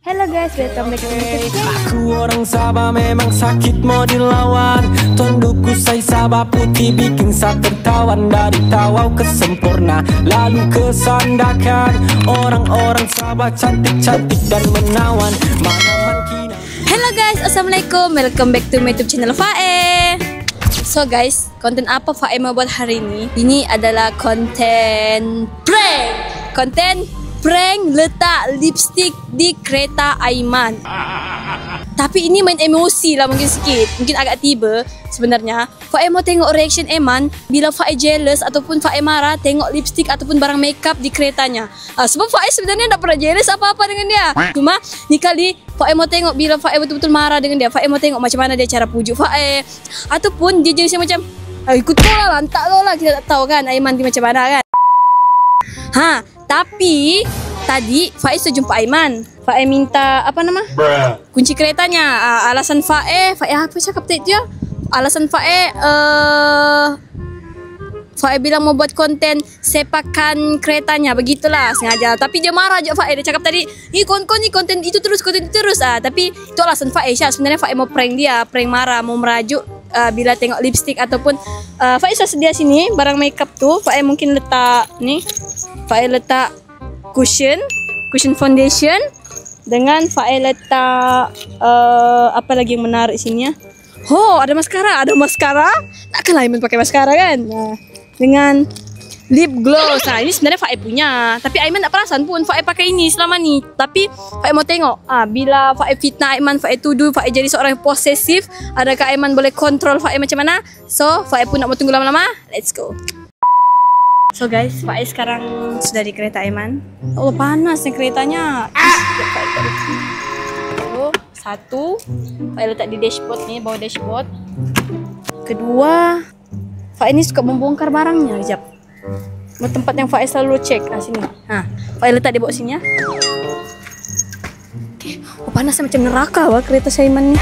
Hello guys, welcome back to my channel. Aku orang Sabah memang sakit mau dilawan. Tundukku saya Sabah putih bikin saya tertawan. Dari tawau ke sempurna lalu ke sandakan. Orang-orang Sabah cantik-cantik dan menawan. Manaman kina. Hello guys, assalamualaikum. Welcome back to my YouTube channel Fae. So guys, konten apa Fae mau buat hari ini? Ini adalah konten prank. Konten prank letak lipstick di kereta Aiman. Tapi ini main emosi lah mungkin sikit. Mungkin agak tiba sebenarnya. Fae mau tengok reaction Aiman bila Fae jealous ataupun Fae marah tengok lipstick ataupun barang makeup di keretanya. Sebab Fae sebenarnya tak pernah jealous apa-apa dengan dia. Cuma ni kali Fae mau tengok bila Fae betul-betul marah dengan dia. Fae mau tengok macam mana dia cara pujuk Fae. Ataupun dia jenis macam ikut kau lah, lantak kau lah. Kita tak tahu kan Aiman dia macam mana kan. Tapi tadi Fae sudah jumpa Aiman. Fae minta apa nama? Kunci keretanya. Alasan Fae apa cakap tadi dia? Alasan Fae bilang mau buat konten sepakan keretanya, begitulah sengaja. Tapi dia marah je Fae. Dia cakap tadi, kau ni konten itu terus. Tapi itu alasan Fae. Sebenarnya Fae mau prank dia, prank marah, mau merajuk bila tengok lipstick ataupun Fae sudah sedia sini barang makeup tu. Fae mungkin letak ni. Fae letak cushion foundation dengan Fae letak apa lagi yang menarik sini ya. Ada maskara. Takkanlah Aiman pakai maskara kan. Dengan lip gloss. Ini sebenarnya Fae punya, tapi Aiman tak perasan pun Fae pakai ini selama ni. Tapi Fae mau tengok bila Fae fitnah Aiman, Fae tuduh Fae jadi seorang yang posesif, adakah Aiman boleh kontrol Fae macam mana? So Fae pun nak mau tunggu lama-lama. Let's go. So guys, Fae sekarang sudah di kereta Aiman. Oh panasnya keretanya. Satu, Fae letak di dashboard ni, bawah dashboard. Kedua, Fae ni suka membongkar barangnya. Sekejap. Tempat yang Fae selalu cek. Sini. Fae letak di bawah sini ya. Okay. Panasnya macam neraka kereta Aiman ni.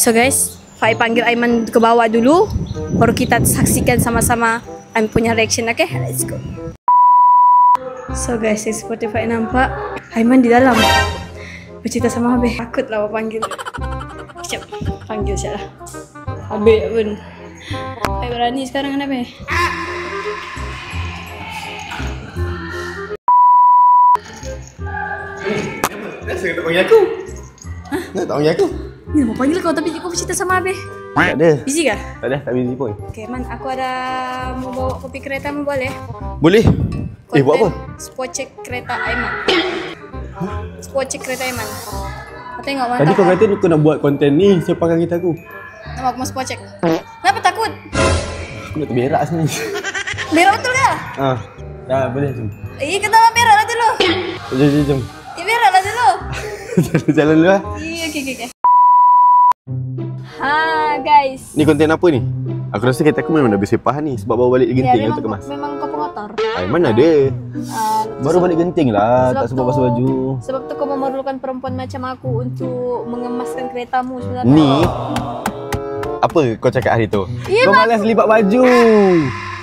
So guys, Fae panggil Aiman ke bawah dulu, baru kita saksikan sama-sama Aiman punya reaction. Okay, let's go. So guys, seperti Fae nampak Aiman di dalam bercerita sama Abe. Takutlah awak panggil. Sekejap, panggil sekejap lah. Abe pun Fae berani sekarang kan Abe. Kenapa tak panggil aku? Tak panggil aku? Ni mau panggil kau tapi kau bercerita sama Abe. Tak ada. Busy kah? Tak ada, tak busy pun. Okay Man, aku ada mau bawa kopi kereta mu boleh? Boleh. Buat apa? Spot check kereta Aiman. Spot check kereta Aiman. Kau tengok mantap. Tadi kau kata kau nak buat konten ni sepakan kereta aku. Nama aku mau spot check. Kenapa takut? Aku nak terberak sebenarnya. Berak betul ke? Dah boleh jom. Kata abang berak lah dulu. Jom. Berak lah dulu. Jalan dulu lah. Okay. Guys. Ni konten apa ni? Aku rasa kereta aku memang dah bersepah ni sebab bawa balik genting untuk kemas. Memang kau pengotor. Mana ada? Baru balik genting lah, tak sebab basuh baju. Sebab tu kau memerlukan perempuan macam aku untuk mengemaskan keretamu sebenarnya. Ni apa kau cakap hari tu? Kau malas lipat baju.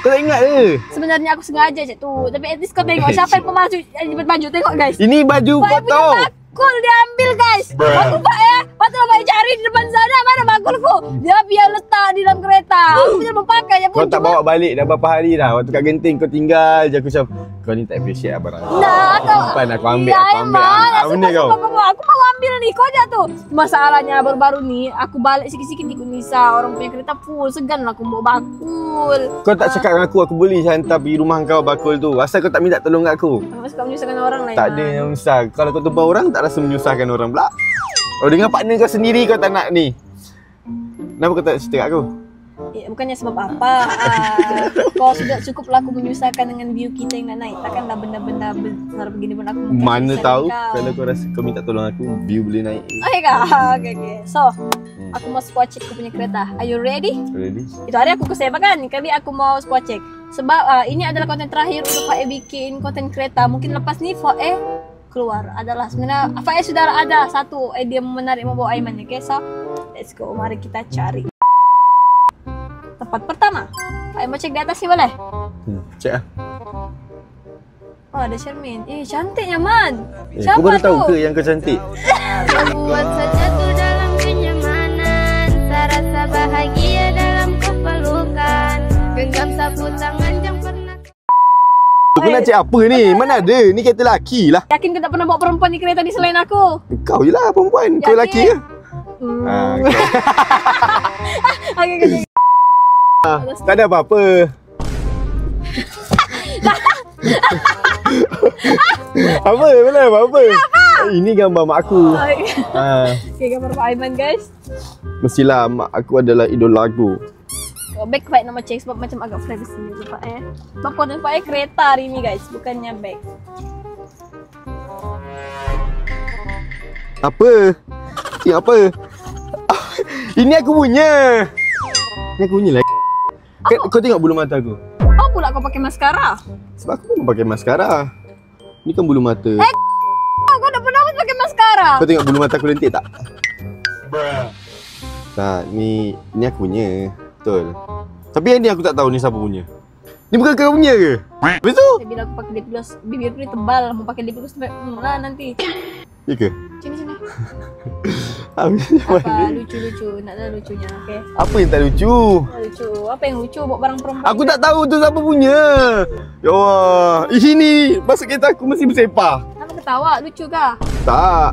Kau tak ingat ke? Sebenarnya aku sengaja je tu. Tapi at least kau tengok siapa yang pemalsu lipat baju. Tengok guys. Ini baju kotor. Bakul dia ambil guys. Bakul Fae. Patutlah Fae cari di depan sana. Mana bakulku? Dia biar letak di dalam kereta. Aku tidak memakai. Kau tak bawa balik dah berapa hari dah. Waktu kat genting kau tinggal je. Aku macam kau ni tak appreciate lah barang. Simpan aku ambil. Benda kau. Aku mau ambil ni. Kau je tu. Masalahnya baru-baru ni aku balik sikit-sikit ikut Nisa. Orang punya kereta full. Segan lah aku bawa bakul. Kau tak cakap dengan aku boleh hantar pergi rumah kau bakul tu. Asal kau tak minta tolong kat aku? Aku suka menyusahkan orang lain. Tak ada yang menyusah. Kalau kau tumpah orang tak rasa menyusahkan orang pula. Dengan partner kau sendiri kau tak nak ni. Kenapa kau tak cerita kat aku? Bukannya sebab apa. Kau sudah cukup lah aku menyusahkan dengan view kita yang nak naik. Takkanlah benda-benda besar begini pun aku mana tahu kalau kau rasa kau minta tolong aku, view boleh naik. Okay. So, aku mau spot check aku punya kereta. Are you ready? Ready? Itu hari aku kesebab kan. Kali aku mau spot check. Sebab ini adalah konten terakhir untuk Fae bikin konten kereta. Mungkin lepas ni Fae keluar adalah sebenarnya Fae sudah ada satu idea menarik membawa Aiman. Okay, so let's go. Mari kita cari. Tempat pertama. Pak mau cek di atas sih boleh? Cek lah. Oh ada Shermin. Cantiknya Man. Kau baru tahu ke yang kau cantik? Buat sejatuh dalam kenyamanan, rasa bahagia dalam kepelukan, genggam sapu tangan yang pernah. Kau nak cek apa ni? Mana ada? Ni kereta lelaki lah. Yakin kau tak pernah bawa perempuan di kereta ni selain aku? Kau je lah perempuan. Kau lelaki ke? Okay. Tak ada apa-apa. Apa? Mana apa-apa? Ini gambar mak aku. Okay, gambar Pak Aiman guys. Mestilah mak aku adalah idola aku. Bag Pak nak cek sebab macam agak privacy tu Pak Bapak dan Pak kereta hari ni guys, bukannya bag. Apa? Ini apa? Ini aku punya. Ini aku punya lah. Kau tengok bulu mata aku. Oh pula kau pakai maskara? Sebab aku memang pakai maskara. Ni kan bulu mata. Kau dah pernah pakai maskara? Kau tengok bulu mata aku lentik tak? Tak, ni aku punya. Betul. Tapi yang ni aku tak tahu ni siapa punya. Ni bukan kau punya ke? Betul? Bila aku pakai lip gloss, bibir aku ni tebal. Mau pakai lip gloss sampai lah nanti. Ya ke? Sini. Habis Apa lucu-lucu? Nak tahu lucunya, okey? Apa yang tak lucu? Lucu. Apa yang lucu bawa barang perempuan? Aku tak tahu tu siapa punya. Ya Allah. Ini masuk kereta aku mesti bersepah. Kenapa ketawa? Lucu kah? Tak.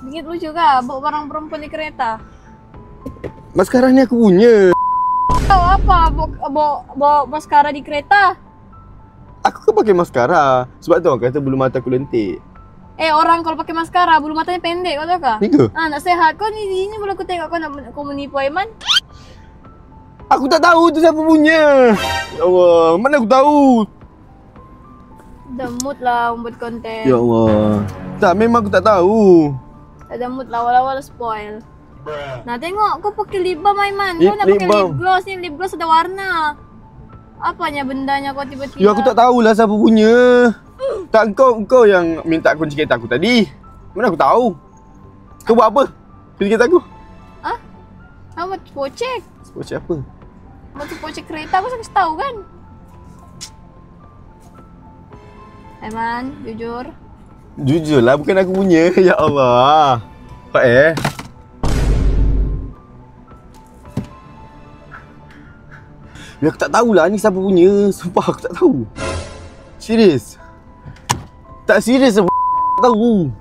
Bingit lucu kah? Bawa barang perempuan di kereta? Maskara ni aku punya. Tahu apa? Bawa maskara di kereta? Aku kan pakai maskara. Sebab tu orang kata bulu mata aku lentik. Orang kalau pakai maskara bulu matanya pendek, kau tahu kah? Ni ke? Nak sehat. Kau ni boleh aku tengok kau menipu Aiman. Aku tak tahu tu siapa punya. Ya Allah, mana aku tahu? Dah mood lah buat konten. Ya Allah. Tak, memang aku tak tahu. Ada mood lah, awal-awal spoil. Nah tengok, kau pakai lip balm Aiman. Kau nak Lip pakai balm. lip gloss ni, lip gloss ada warna. Apanya bendanya kau tiba-tiba? Ya aku tak tahulah siapa punya. Tak, kau yang minta kunci kereta aku tadi. Mana aku tahu? Kau buat apa? Kunci kereta aku? Buat pocek. Pocek apa? Buat pocek kereta aku kasih tahu kan? Aiman, jujur. Jujur lah, bukan aku punya. Ya Allah. Pak Ya aku tak tahulah ni siapa punya. Sumpah aku tak tahu. Serius. Tak serius aku tak tahu.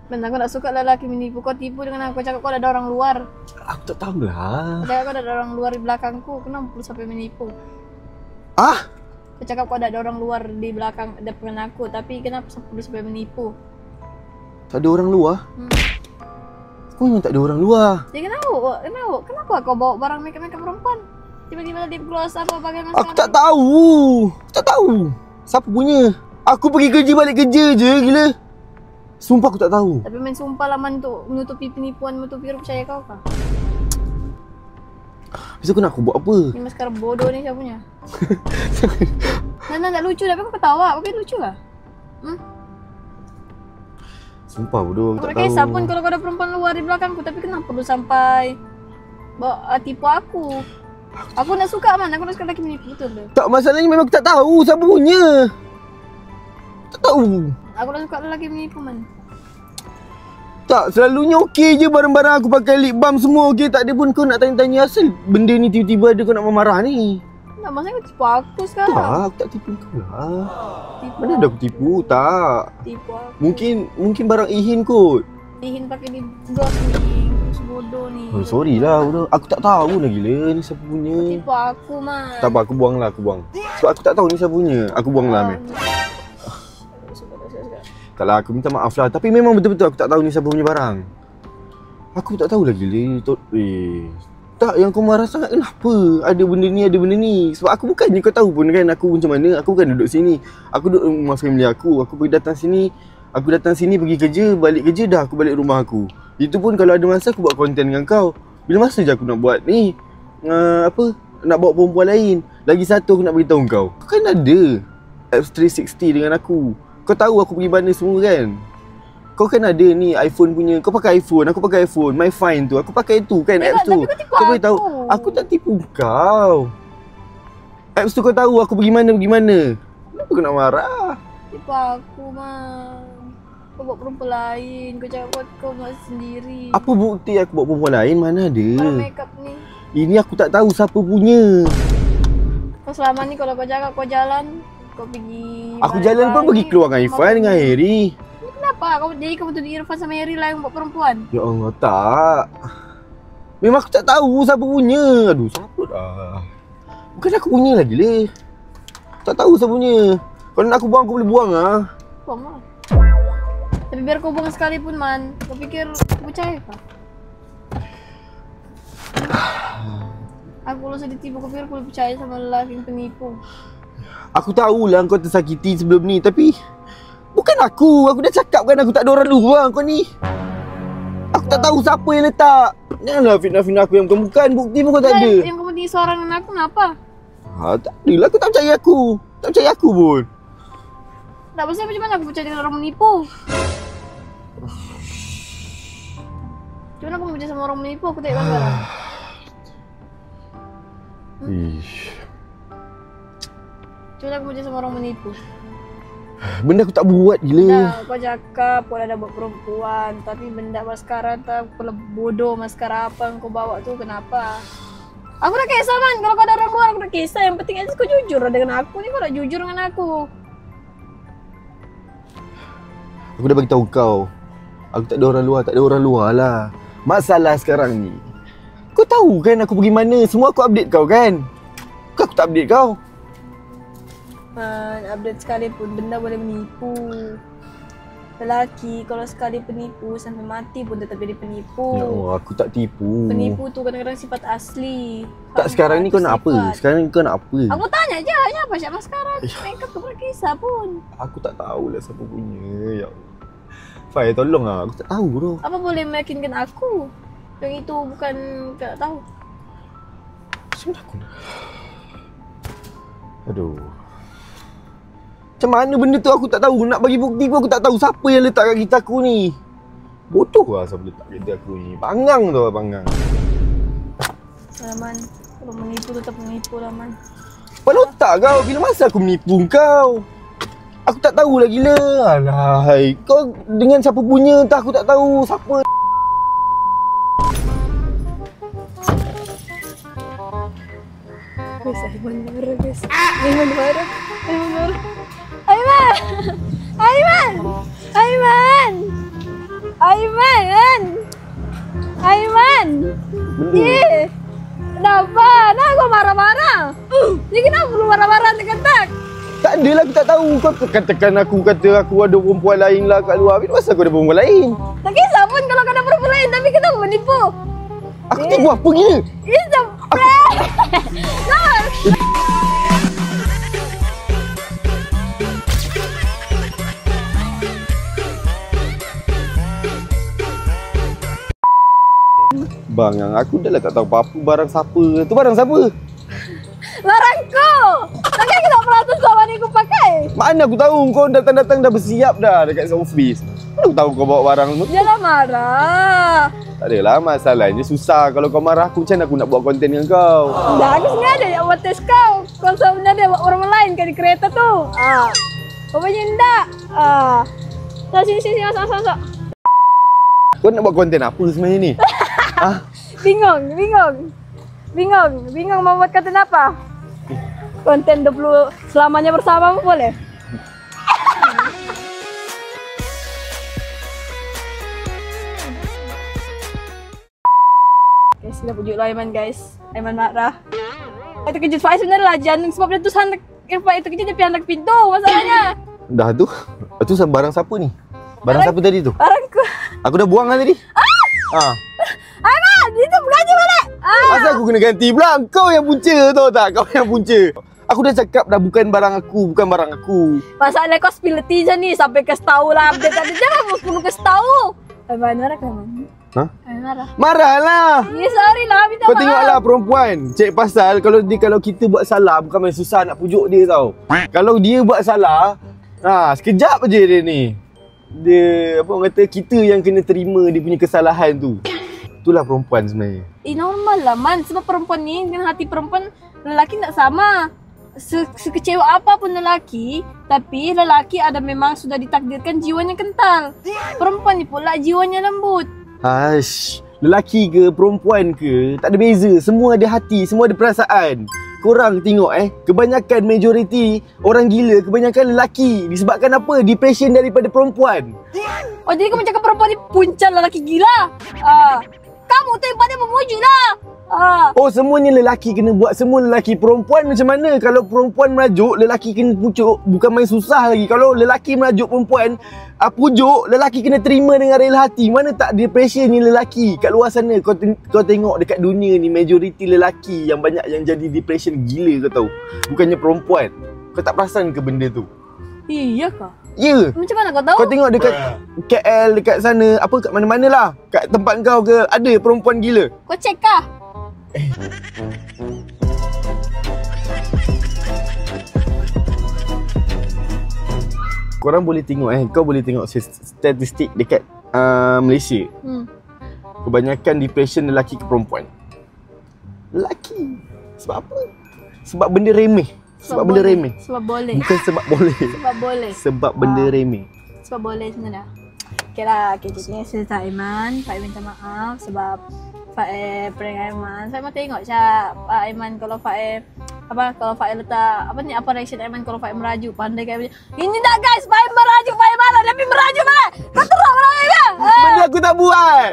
Ben, aku tak suka lelaki menipu. Kau tipu dengan aku. Cakap kau ada orang luar. Aku tak tahulah. Kau cakap kau ada orang luar di belakangku. Kenapa perlu sampai menipu? Kau cakap kau ada orang luar di belakang depan aku. Tapi kenapa perlu sampai menipu? Tak ada orang luar? Kau memang tak ada orang luar. Ya kenapa kau bawa barang make-up perempuan? Tiba-tiba lip gloss apa pakai maskara? Aku tak tahu. Tak tahu. Siapa punya? Aku pergi kerja balik kerja je gila. Sumpah aku tak tahu. Tapi main sumpah lah Man untuk menutupi penipuan, menutupi percaya kau kah? Lepas tu aku buat apa? Ni maskara bodoh ni siapa punya? Nana tak lucu tapi kau ketawa. Tapi lucu lah. Sumpah bodoh, aku tak Mereka tahu. kisah pun kalau kau ada perempuan luar di belakangku. Tapi kenapa perlu sampai tipu aku? Aku nak suka Man, aku nak suka lelaki menipu betul tu. Tak, masalahnya memang aku tak tahu siapa punya. Tak tahu. Aku nak suka lelaki menipu Man. Tak, selalunya okey je barang-barang aku pakai lip balm semua okey. Tak ada pun kau nak tanya-tanya asal benda ni tiba-tiba ada kau nak marah ni. Tak, maksudnya kau tipu aku sekarang. Tak, aku tak tipu kau lah. Tipu Mana ada aku tipu? Tak. Tipu aku. Mungkin barang Ihin kot. Ihin pakai lip gloss ni. Bodoh ni. Oh, sorry lah bodoh. Aku tak tahu lah gila ni siapa punya. Tipu aku Man. Tak apa, aku buang lah, aku buang. Sebab aku tak tahu ni siapa punya. Aku buang lah Amir. Tak lah, aku minta maaf lah. Tapi memang betul-betul aku tak tahu ni siapa punya barang. Aku tak tahu lah gila. Tak, yang kau marah sangat kenapa? Ada benda ni, ada benda ni. Sebab aku bukannya kau tahu pun kan aku macam mana. Aku bukan duduk sini. Aku duduk rumah family aku. Aku pergi datang sini. Aku datang sini pergi kerja, balik kerja dah aku balik rumah aku. Itu pun kalau ada masa aku buat konten dengan kau. Bila masa je aku nak buat ni? Nak bawa perempuan lain. Lagi satu aku nak beritahu kau. Kau kan ada apps 360 dengan aku. Kau tahu aku pergi mana semua kan? Kau kan ada ni iPhone punya. Kau pakai iPhone, aku pakai iPhone. My Find tu, aku pakai tu kan apps tu. Tapi kau tipu Kau boleh tahu. aku. Aku tak tipu kau. Apps tu kau tahu aku pergi mana. Kenapa kau nak marah? Tipu aku, Man. Kau buat perempuan lain. Kau cakap kau nak sendiri. Apa bukti aku buat perempuan lain? Mana ada? Kalau makeup ni. Ini aku tak tahu siapa punya. Kau selama ni kalau kau cakap kau jalan, kau pergi. Aku jalan pun pergi keluar dengan Irfan dengan Harry. Ini kenapa? Jadi kau betul Irfan sama Harry lah yang buat perempuan? Ya Allah, tak. Memang aku tak tahu siapa punya. Aduh, siapa dah. Bukan aku punya lagi leh. Tak tahu siapa punya. Kalau nak aku buang, aku boleh buang lah. Buang lah. Tapi biar kau buang sekalipun, Man. Kau fikir aku percaya kah? Aku kalau sedih tipu, kau fikir aku boleh percaya sama lelaki yang penipu. Aku tahulah kau tersakiti sebelum ni, tapi bukan aku. Aku dah cakap kan aku tak ada orang luar kau ni. Aku tak tahu siapa yang letak. Janganlah fitnah-fitnah aku yang bukan. Bukti pun kau tak ada. Yang kamu tinggi suara dengan aku, kenapa? Tak adalah, aku tak percaya aku. Tak percaya aku pun. Tak pasal macam mana aku percaya dengan orang menipu? Macam mana aku percaya sama orang menipu? Aku tak ingat sekarang. Macam mana aku percaya sama orang menipu? Benda aku tak buat gila. Dah, kau cakap kau dah buat perempuan. Tapi benda maskara tak, kalau bodoh maskara apa yang kau bawa tu, kenapa? Aku dah kisah, Man. Kalau kau ada orang luar, aku dah kisah. Yang penting aja kau jujur dengan aku ni. Kau dah jujur dengan aku. Aku dah bagi tahu kau. Aku tak ada orang luar, tak ada orang luar lah. Masalah sekarang ni, kau tahu kan aku pergi mana? Semua aku update kau kan? Kau aku tak update kau. Man, update sekalipun benda boleh menipu. Lelaki kalau sekali penipu sampai mati pun tetap jadi penipu. Ya Allah, aku tak tipu. Penipu tu kadang-kadang sifat asli. Tak, sekarang ni kau nak apa? Sekarang ni kau nak apa? Aku tanya je, apa Syak maskara? Makeup tu pernah kisah pun. Aku tak tahulah siapa punya. Ya Allah. Fai, tolong lah. Aku tak tahu tu. Apa boleh meyakinkan aku? Yang itu bukan tak tahu. Macam mana aku nak? Aduh. Macam mana benda tu aku tak tahu. Nak bagi bukti pun aku tak tahu siapa yang letak kat kereta aku ni. Bodoh lah siapa letak kereta aku ni. Bangang tu lah, bangang. Man, kalau menipu tetap menipu lah, Man. Kepala otak kau. Bila masa aku menipu kau? Aku tak tahu lah gila. Alahai. Kau dengan siapa punya entah aku tak tahu. Siapa? Guys, Aiman marah guys. Aiman marah. Aiman marah. Aiman! Aiman! Aiman! Aiman! Aiman! Eh! Kenapa? Nah, kau marah-marah. Ni kenapa lu marah-marah tekan-tek? Tak adalah, aku tak tahu. Kau tekan-tekan aku, kata aku ada perempuan lain lah kat luar. Habis masa aku ada perempuan lain? Tak kisah pun kalau kau ada perempuan lain, tapi kenapa menipu? Aku tipu apa gila? It's a prank! No! Bangang, aku dah lah tak tahu apa-apa barang siapa. Tu barang siapa? Barangku! Takkan kita peratus selama ni aku pakai? Mana aku tahu kau datang-datang dah bersiap dah dekat office. Mana aku tahu kau bawa barang tu? Jangan marah. Tak adalah, masalahnya susah. Kalau kau marah aku, macam mana aku nak buat konten dengan kau? Dah, aku sengaja nak buat test kau. Kau sebenarnya buat orang lain kan di kereta tu. Rupanya enggak. Dah, sini, masuk. Kau nak buat konten apa sebenarnya ni? Bingung mau buat konten apa? Konten 20 selamanya bersama boleh? Guys, kita pujuk lah Aiman guys. Aiman marah. Itu kejut Faiz sebenarnya lah Jan. Sebab dia tu hantar Faiz itu kejut dia pergi hantar pintu masalahnya. Dah tu? Itu barang siapa ni? Barang siapa tadi tu? Barangku. Aku dah buang kan tadi? Aiman, itu gaji balik. Masa aku kena ganti pula? Kau yang punca tahu tak? Kau yang punca. Aku dah cakap dah bukan barang aku, bukan barang aku. Masalah kau spill tea je ni sampai kasih tahu lah update tadi. Jangan perlu kasih tahu. Aiman marah kan? Hah? Aiman marah. Marahlah. Ya sorry lah, minta Kau maaf. tengoklah perempuan. Cek pasal kalau kita buat salah bukan main susah nak pujuk dia tau. Kalau dia buat salah, sekejap aje dia ni. Dia apa orang kata kita yang kena terima dia punya kesalahan tu. Itulah perempuan sebenarnya. Normal lah Man, sebab perempuan ni dengan hati perempuan lelaki tak sama. sekecewa apapun lelaki, tapi lelaki ada memang sudah ditakdirkan jiwanya kental. Perempuan ni pula jiwanya lembut. Hash, lelaki ke perempuan ke, tak ada beza. Semua ada hati, semua ada perasaan. Korang tengok kebanyakan majoriti orang gila, kebanyakan lelaki. Disebabkan apa? Depression daripada perempuan. Oh, jadi kamu cakap perempuan ni punca lelaki gila? Kamu tu yang pada memuji lah. Oh, semuanya lelaki kena buat. Semua lelaki. Perempuan macam mana? Kalau perempuan merajuk, lelaki kena pucuk. Bukan main susah lagi. Kalau lelaki merajuk perempuan, pujuk, lelaki kena terima dengan rela hati. Mana tak depression ni lelaki kat luar sana. Kau tengok dekat dunia ni, majoriti lelaki yang banyak yang jadi depression gila, kau tahu. Bukannya perempuan. Kau tak perasan ke benda tu? Iya kah? Ya. Macam mana kau tahu? Kau tengok dekat KL, dekat sana, apa kat mana-mana lah. Kat tempat kau ke, ada perempuan gila. Kau cek kah? Korang boleh tengok kau boleh tengok statistik dekat Malaysia. Kebanyakan depression lelaki ke perempuan? Lelaki. Sebab apa? Sebab benda remeh. Sebab benda remeh. Sebab boleh. Bukan sebab boleh. Sebab boleh. Sebab benda remeh. Sebab boleh sebenarnya. Okay lah, jadi saya tak Aiman. Pak Aiman minta maaf sebab Pak prank Aiman. Saya mau tengok Pak Aiman kalau Pak kalau Pak letak apa reaction Aiman kalau Pak merajuk pandai kayak ini tak guys, Pak merajuk, Pak marah, tapi merajuk mana? Kau teruk orang dia. Benda aku tak buat.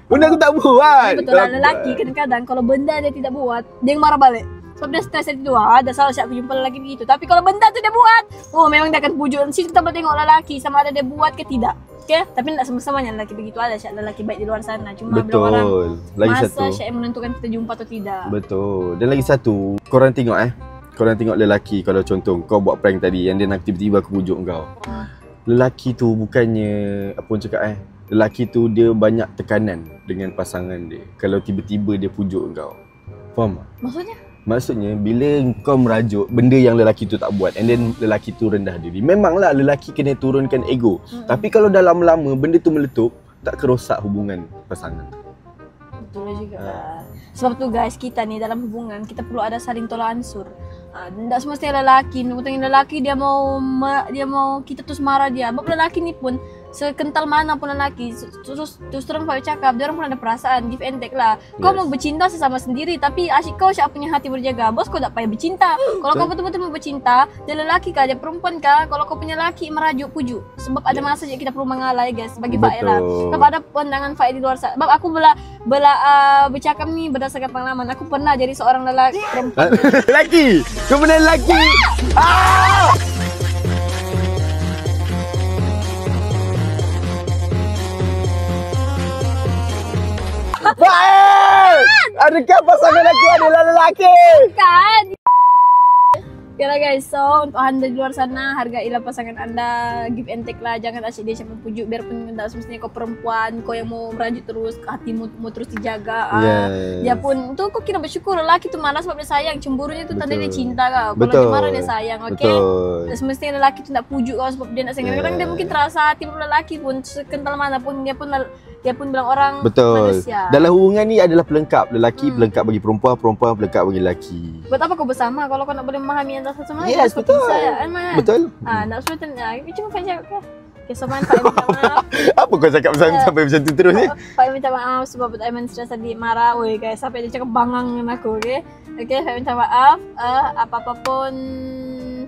Benda aku tak buat. Betul lah, lelaki kadang-kadang kalau benda dia tidak buat, dia marah balik. Sebab dia stres dari tu, ada salah siap aku jumpa lelaki begitu. Tapi kalau benda tu dia buat, memang dia akan pujuk. Nanti kita boleh tengok lelaki sama ada dia buat ke tidak. Okay? Tapi tak semua-semuanya lelaki begitu. Ada siap lelaki baik di luar sana. Cuma betul. Orang lagi masa satu. siap menentukan kita jumpa atau tidak. Betul. Dan lagi satu, korang tengok korang tengok lelaki kalau contoh kau buat prank tadi yang dia nak tiba-tiba aku pujuk kau. Lelaki tu bukannya apa orang cakap lelaki tu dia banyak tekanan dengan pasangan dia. Kalau tiba-tiba dia pujuk kau. Faham tak? Maksudnya? Maksudnya bila kau merajuk benda yang lelaki tu tak buat and then lelaki tu rendah diri. Memanglah lelaki kena turunkan ego. Tapi kalau dah lama-lama benda tu meletup, tak kerosak hubungan pasangan. Betul juga. Sebab tu guys, kita ni dalam hubungan kita perlu ada saling tolak ansur. Tak semestinya lelaki, lelaki dia mau kita terus marah dia. Sebab lelaki ni pun sekental mana pun lelaki, terus terang Pak cakap, dia orang pun ada perasaan, give and take lah. Kau mau bercinta sesama sendiri, tapi asyik kau siapa punya hati berjaga. Bos kau tak payah bercinta. Kalau kau betul-betul mau bercinta, dia lelaki kah, dia perempuan kah, kalau kau punya lelaki merajuk, pujuk. Sebab ada masa je kita perlu mengalah guys, bagi Pak lah. Sebab ada pandangan Pak di luar sana. Sebab aku bercakap ni berdasarkan pengalaman. Aku pernah jadi seorang lelaki perempuan. Lelaki! Kau benar lelaki! Baik! Adakah pasangan aku adalah lelaki? Kan? Okay lah guys, so untuk anda di luar sana, hargailah pasangan anda, give and take lah, jangan asyik dia siapa pujuk, biarpun tak semestinya kau perempuan, kau yang mau merajuk terus, hatimu mau terus dijaga. Dia pun, tu kau kira bersyukur, lelaki tu marah sebab dia sayang, cemburunya tu tanda dia cinta kau, kalau dia marah dia sayang, okay? Semestinya lelaki tu tak pujuk kau sebab dia nak sayang, kadang dia mungkin terasa hati lelaki pun, sekental mana pun, dia pun bilang orang manusia. Dalam hubungan ni adalah pelengkap. Lelaki pelengkap bagi perempuan, perempuan pelengkap bagi lelaki. Buat apa kau bersama kalau kau nak boleh memahami antara satu sama lain? Yes, betul. Betul. Nak suruh cuma Pak cakap ke? Okay, so Pak minta maaf. Apa kau cakap sampai macam tu terus ni? Pak minta maaf sebab Aiman stres tadi marah. Weh guys, sampai dia cakap bangang dengan aku, okay? Okay, Pak minta maaf. Apa-apa pun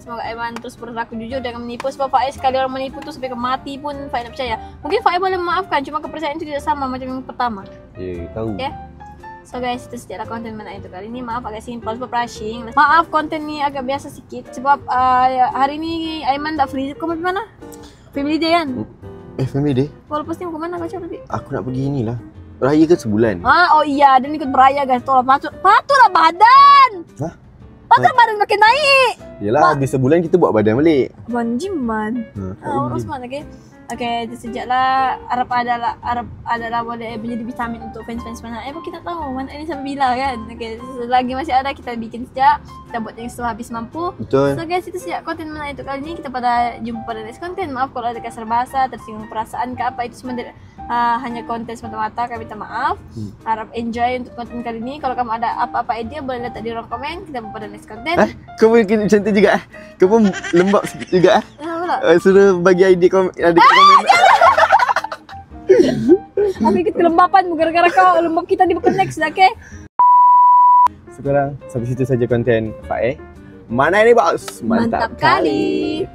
semoga Aiman terus berlaku jujur, jangan menipu. Sebab Faiz sekali orang menipu tu sampai ke mati pun Faiz tak percaya. Mungkin Faiz boleh memaafkan, cuma kepercayaan itu tidak sama macam yang pertama. Tahu. Okay? So guys, itu sajalah konten mana itu kali ini. Maaf agak simpel sebab rushing. Maaf konten ni agak biasa sikit sebab hari ni Aiman tak free. Kau mau pergi mana? Family day kan? Family day? Kau lepas ni mau ke mana kau cakap nanti? Aku nak pergi inilah. Raya kan sebulan. Oh iya, dan ikut beraya guys. Tolong patutlah badan. Hah? Patut badan makin naik. Yelah, habis sebulan kita buat badan balik. Abang Jiman. Orang semua okay. Okay, sejaklah Arab adalah boleh menjadi vitamin untuk fans-fans mana. Pun kita tahu mana ini sampai bila kan. Okay, selagi masih ada kita bikin sejak, kita buat yang sehabis mampu. Betul. So guys, itu sejak konten mana itu kali ini. Kita pada jumpa pada next konten. Maaf kalau ada kasar bahasa, tersinggung perasaan ke apa, itu semua hanya konten semata-mata. Kami minta maaf. Harap enjoy untuk konten kali ini. Kalau kamu ada apa-apa idea boleh letak di ruang komen. Kita jumpa pada next konten. Kau mungkin cantik juga. Kau pun lembab sikit juga. Suruh bagi idea komen. Komen. Aku ikut kelembapan gara-gara kau lembab kita di bukan next dah, okay? Sekarang sampai situ saja konten Fae. Mana ini bos? Mantap kali.